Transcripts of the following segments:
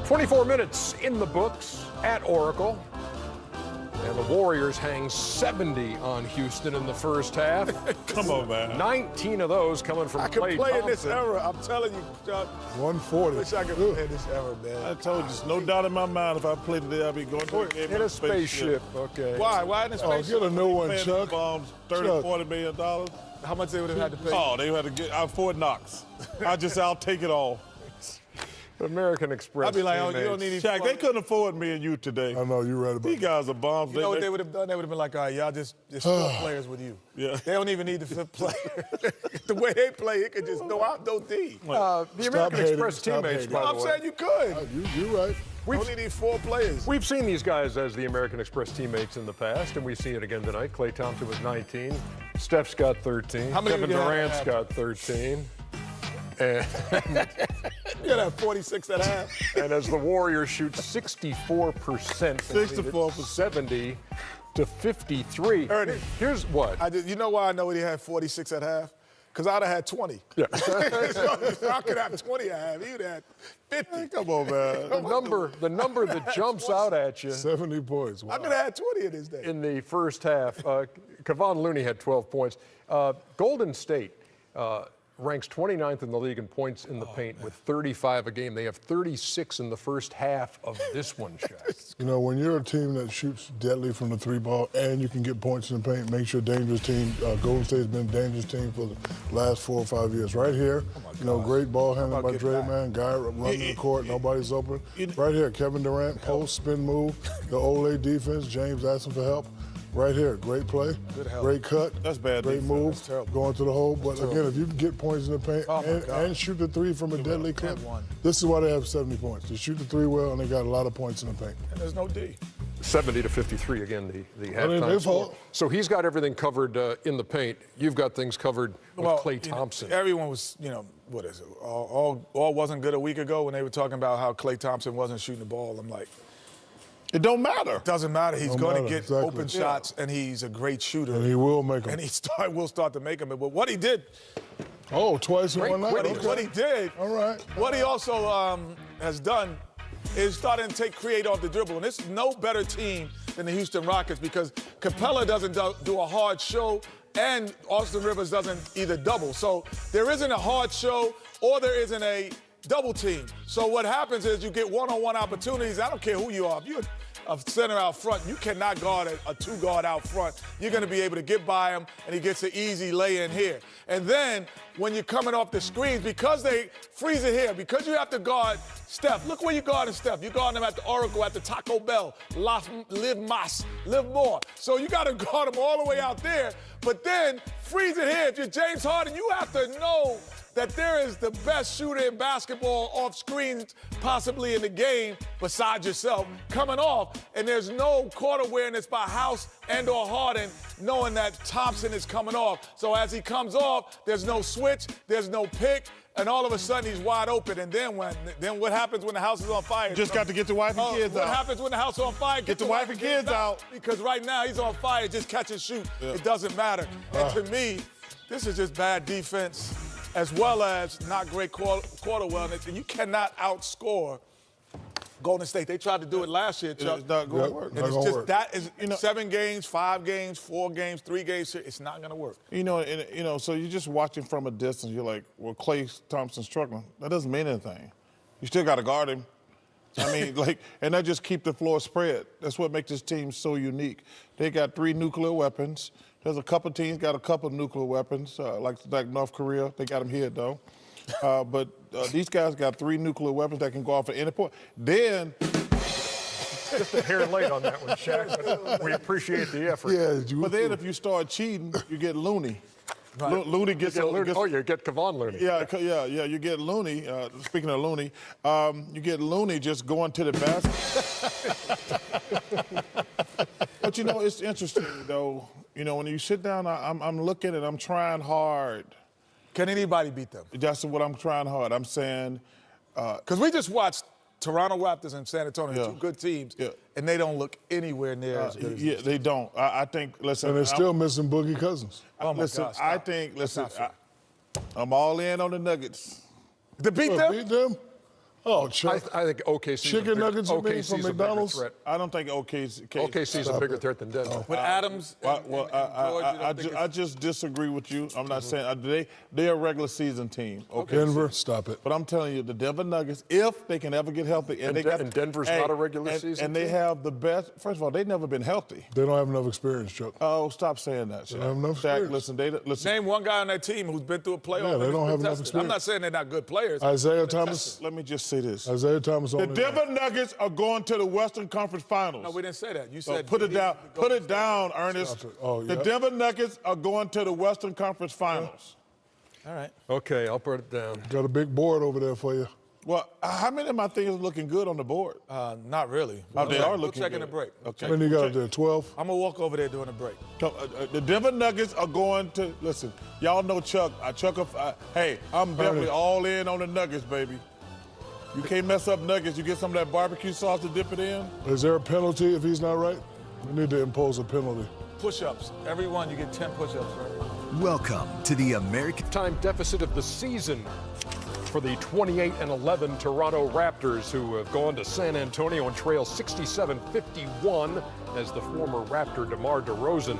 24 minutes in the books at Oracle. And the Warriors hang 70 on Houston in the first half. Come on, man. 19 of those coming from I can Klay play Thompson. in this era. I'm telling you, Chuck. 140. I wish I could play in this era, man. I told you, there's no doubt in my mind if I played today, I'd be going to the game In a spaceship, okay. Why? Why in a spaceship? Get a new one, Paying Chuck. bombs, $30, Chuck. $40 million. How much they would have had to pay? Oh, they had to get out Fort Knox. I'll take it all. American Express. I'd be like, oh, you teammates. don't need any. Shaq, they couldn't afford me and you today. I know, you're right about These guys are bombs. You know what they would have done? They would have been like, all right, y'all just four players with you. Yeah. They don't even need the fifth player. The way they play, it could just go out, no D. The American hating, Express stop teammates, hating. by I'm the way. saying you could. You're right. We only need four players. We've seen these guys as the American Express teammates in the past, and we see it again tonight. Klay Thompson was 19. Steph's got 13. How many Kevin did you have? Durant's got 13. And, You got to have 46 and a half. and as the Warriors shoot 64%, 64%. 70 to 53. Ernie. Here's what. You know why I know he had 46 at half? Because I'd have had 20. Yeah. So I could have 20 at half. He would have had 50. Come on, man. The number that jumps out at you 70 points. I Wow. could have had 20 in this day. in the first half, Kevon Looney had 12 points. Golden State ranks 29th in the league in points in the paint with 35 a game. They have 36 in the first half of this one, Shaq. You know, when you're a team that shoots deadly from the three ball and you can get points in the paint, makes you a dangerous team. Golden State's been a dangerous team for the last 4 or 5 years. Right here, great ball handling by Dre, man. Guy running the court, nobody's open. Right here, Kevin Durant, post, spin move, the Olay defense, James asking for help. Right here, great play, great cut, That's bad great defense. move, That's terrible. going to the hole. But again, if you can get points in the paint and shoot the three from a deadly clip, this is why they have 70 points. They shoot the three well, and they got a lot of points in the paint. And there's no D. 70 to 53 again, the ain't halftime their score. fault. So he's got everything covered in the paint. You've got things covered with Klay Thompson. Everyone was, what is it? All wasn't good a week ago when they were talking about how Klay Thompson wasn't shooting the ball. I'm like, It don't matter. doesn't matter. He's Don't going to matter, get exactly. open shots, and he's a great shooter. And he will make them. And he will start to make them. But what he did, Oh, twice in one night? what he did, All right. what he also has done is starting to create off the dribble. And this is no better team than the Houston Rockets because Capella doesn't do a hard show and Austin Rivers doesn't either double. So there isn't a hard show or there isn't a double team. So what happens is you get one-on-one opportunities. I don't care who you are. If you're a center out front, you cannot guard a two-guard out front. You're going to be able to get by him, and he gets an easy lay-in here. And then when you're coming off the screens, because they freeze it here, because you have to guard Steph. Look where you're guarding Steph. You're guarding him at the Oracle, at the Taco Bell, Live More. So you got to guard him all the way out there. But then freeze it here. If you're James Harden, you have to know that there is the best shooter in basketball off screens possibly in the game besides yourself coming off, and there's no court awareness by House and or Harden knowing that Thompson is coming off. So as he comes off, there's no switch, there's no pick, and all of a sudden he's wide open. And then what happens when the house is on fire? Just got to get the wife and kids What out. happens when the house is on fire? Get the wife and kids out. Because right now he's on fire, just catch and shoot. It doesn't matter. And to me, this is just bad defense as well as not great quarter wellness. And you cannot outscore Golden State. They tried to do it last year, Chuck. It's not going to work. And it's just that is 7 games, 5 games, 4 games, 3 games. It's not going to work. So you're just watching from a distance. You're like, well, Klay Thompson's struggling. That doesn't mean anything. You still got to guard him. I mean, and that just keep the floor spread. That's what makes this team so unique. They got 3 nuclear weapons. There's a couple teams got a couple of nuclear weapons, like North Korea. They got them here, though. But these guys got 3 nuclear weapons that can go off at any point. Then, Just a hair late on that one, Shaq, but we appreciate the effort. Yeah, but then if you start cheating, you get Looney. Right. Looney gets You get Kevon Looney. Yeah, you get Looney. Speaking of Looney, you get Looney just going to the basket. But it's interesting though. When you sit down, I'm looking and I'm trying hard. Can anybody beat them? That's what I'm trying hard. I'm saying, because we just watched Toronto Raptors and San Antonio, 2 good teams, and they don't look anywhere near as good as yeah, they don't. I think. Listen, And they're still missing Boogie Cousins. Oh my listen, gosh, I stop. think. Listen, That's not I'm all in on the Nuggets. To beat them? Beat them? Oh, Chuck. I think OKC. Chicken nuggets, you mean, OKC's from a bigger McDonald's? threat. I don't think OKC. OKC's a bigger threat than Denver. With Adams and George, I just disagree with you. I'm not saying they're a regular season team. Okay. Denver, stop it. But I'm telling you, the Denver Nuggets, if they can ever get healthy, and Denver's not a regular season and they team? have the best. First of all, they've never been healthy. They don't have enough experience, Chuck. Oh, stop saying that, Shaq. don't have enough Shaq, experience. listen. name one guy on that team who's been through a playoff. Yeah, they and don't has have been enough tested. I'm not experience. saying they're not good players. Isaiah Thomas. Let me just say this. Isaiah Thomas. The only- Denver Nuggets are going to the Western Conference Finals. No, we didn't say that. You So said put it down. Put it down, Ernest. Stop it. Oh, The yeah. Denver Nuggets are going to the Western Conference Finals. All right. Okay, I'll put it down. Got a big board over there for you. Well, how many of my things are looking good on the board? Not really. They are looking We'll check good. in the break. Okay. How many you got up there? 12? I'm going to walk over there during the break. The Denver Nuggets are going to listen. Y'all know Chuck. Hey, I'm definitely all in on the Nuggets, baby. You can't mess up Nuggets. You get some of that barbecue sauce to dip it in. Is there a penalty if he's not right? We need to impose a penalty. Push-ups. Every one, you get 10 push-ups, right? Welcome to the American Time deficit of the season for the 28-11 Toronto Raptors, who have gone to San Antonio and trail 67-51 as the former Raptor DeMar DeRozan.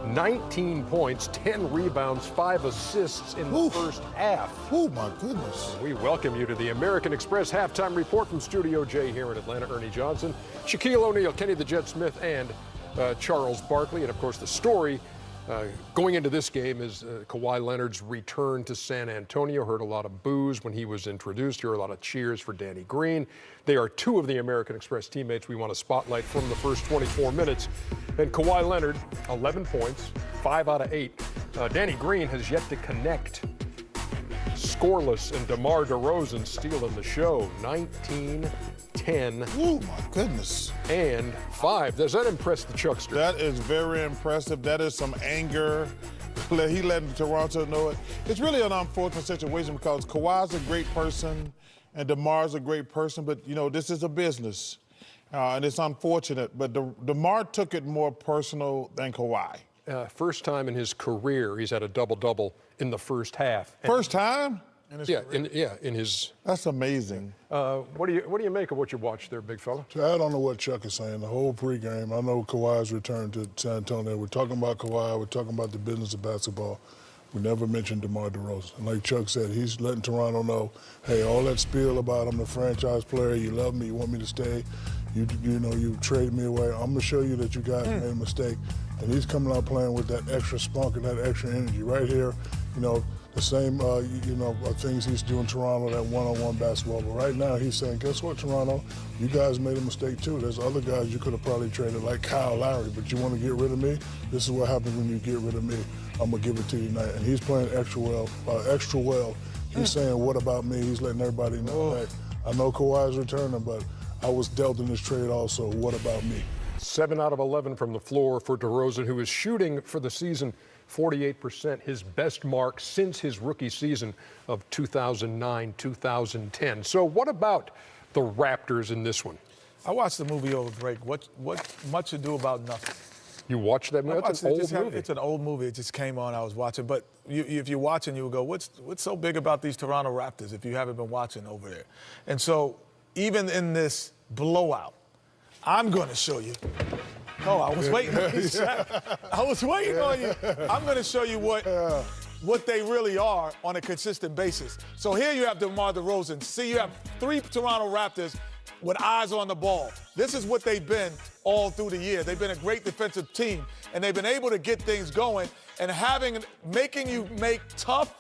19 points, 10 rebounds, 5 assists in the first half. Oh, my goodness. We welcome you to the American Express halftime report from Studio J here in Atlanta. Ernie Johnson, Shaquille O'Neal, Kenny the Jet Smith, and Charles Barkley. And, of course, the story going into this game is Kawhi Leonard's return to San Antonio. Heard a lot of boos when he was introduced. Heard a lot of cheers for Danny Green. They are two of the American Express teammates we want to spotlight from the first 24 minutes. And Kawhi Leonard, 11 points, 5 out of 8. Danny Green has yet to connect. Scoreless, and DeMar DeRozan stealing the show. 19, 10, Oh, my goodness. and 5. Does that impress the Chuckster? That is very impressive. That is some anger. He let Toronto know it. It's really an unfortunate situation because Kawhi's a great person and DeMar's a great person, but, you know, this is a business. And it's unfortunate, but DeMar took it more personal than Kawhi. First time in his career he's had a double-double in the first half. First time? In his. That's amazing. What do you make of what you watched there, big fella? To add on to what Chuck is saying, the whole pregame, I know Kawhi's return to San Antonio. We're talking about Kawhi. We're talking about the business of basketball. We never mentioned DeMar DeRozan. And like Chuck said, he's letting Toronto know, hey, all that spiel about I'm the franchise player, you love me, you want me to stay, you know, you traded me away. I'm going to show you that you guys made a mistake. And he's coming out playing with that extra spunk and that extra energy right here. You know, the same, things he's doing in Toronto, that one-on-one basketball. But right now he's saying, guess what, Toronto? You guys made a mistake too. There's other guys you could have probably traded, like Kyle Lowry, but you want to get rid of me? This is what happens when you get rid of me. I'm going to give it to you tonight. And he's playing extra well. He's saying, what about me? He's letting everybody know, hey, I know Kawhi's returning, but I was dealt in this trade also. What about me? 7 out of 11 from the floor for DeRozan, who is shooting for the season 48%, his best mark since his rookie season of 2009-2010. So what about the Raptors in this one? I watched the movie over break. What Much Ado About Nothing. You watched that movie? That's an old movie. It's an old movie. It just came on. I was watching. But if you're watching, you will go, what's so big about these Toronto Raptors if you haven't been watching over there? And so even in this blowout, I'm going to show you. Oh, I was waiting on you, Shaq. I was waiting on you. I'm going to show you what they really are on a consistent basis. So here you have DeMar DeRozan. See, you have 3 Toronto Raptors with eyes on the ball. This is what they've been all through the year. They've been a great defensive team, and they've been able to get things going and making you make tough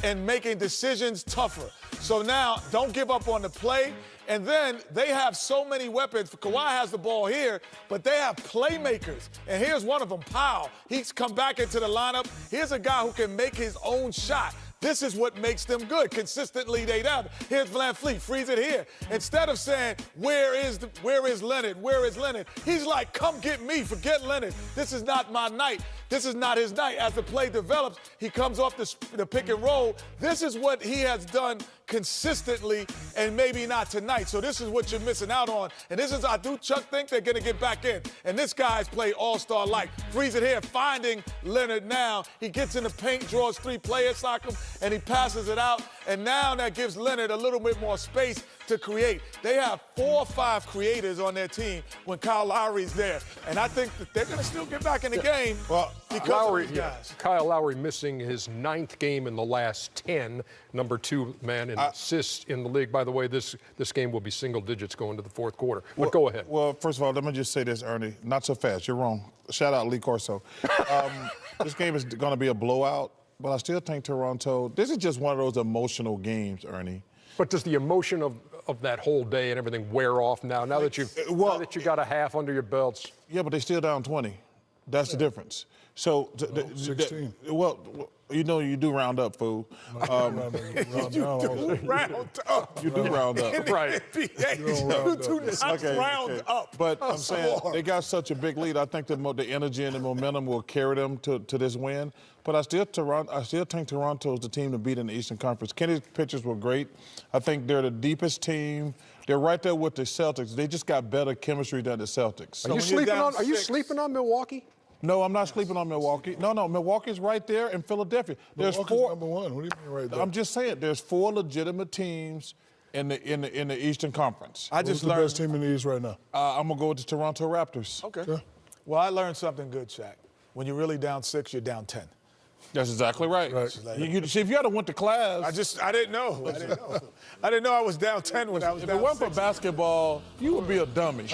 and making decisions tougher. So now, don't give up on the play. And then they have so many weapons. Kawhi has the ball here, but they have playmakers. And here's one of them, Powell. He's come back into the lineup. Here's a guy who can make his own shot. This is what makes them good. Consistently, they have. Here's VanVleet, freeze it here. Instead of saying, where is Leonard? Where is Leonard? He's like, come get me, forget Leonard. This is not my night. This is not his night. As the play develops, he comes off the pick and roll. This is what he has done consistently, and maybe not tonight. So this is what you're missing out on. And this is, I do Chuck think they're going to get back in. And this guy's played all-star-like. Freeze it here, finding Leonard now. He gets in the paint, draws 3 players, sock him, and he passes it out. And now that gives Leonard a little bit more space to create. They have 4 or 5 creators on their team when Kyle Lowry's there. And I think that they're going to still get back in the game because of these guys. Kyle Lowry missing his 9th game in the last 10, number 2 man in assists in the league. By the way, this game will be single digits going to the 4th quarter. But go ahead. Well, first of all, let me just say this, Ernie. Not so fast. You're wrong. Shout out Lee Corso. This game is going to be a blowout, but I still think Toronto, this is just one of those emotional games, Ernie. But does the emotion of that whole day and everything wear off now that you got a half under your belts? Yeah, but they're still down 20. That's the difference. So, 16. Well, you know you do round up, fool. You do round up. You do round up. Right. You do not round up. But I'm saying they got such a big lead. I think the energy and the momentum will carry them to this win. But I still think Toronto is the team to beat in the Eastern Conference. Kenny's pitchers were great. I think they're the deepest team. They're right there with the Celtics. They just got better chemistry than the Celtics. Are you sleeping on Milwaukee? No, I'm not sleeping on Milwaukee. No, Milwaukee's right there in Philadelphia. There's Milwaukee's 4. number 1. What do you mean right there? I'm just saying, there's 4 legitimate teams in the Eastern Conference. I Who's just the learned. best team in the East right now? I'm gonna go with the Toronto Raptors. Okay. Yeah. Well, I learned something good, Shaq. When you're really down 6, you're down 10. That's exactly right. See, if you had went to class, I didn't know. I didn't know I was down 10 when I was if down it weren't 6. for basketball, you would be a dummy.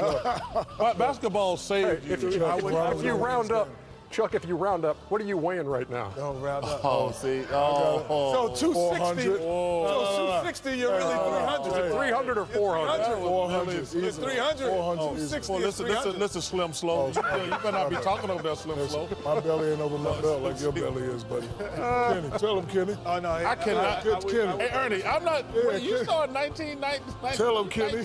But basketball saved you. If you round up, Chuck, if you round up, what are you weighing right now? Don't round up. Oh, see. Oh, So 260. 400. So 260, you're really 300. Is it 300 or 400? 400. It's 300. 400. 60 Well, is 300. listen, Slim Slow. You better not be talking over there, Slim Slow. My belly ain't over my belt like your belly is, buddy. Kenny, tell him, Kenny. Oh, no. I cannot. Kenny. Hey, Ernie, I'm not. Yeah, You Kenny. started 1990. Tell him, Kenny.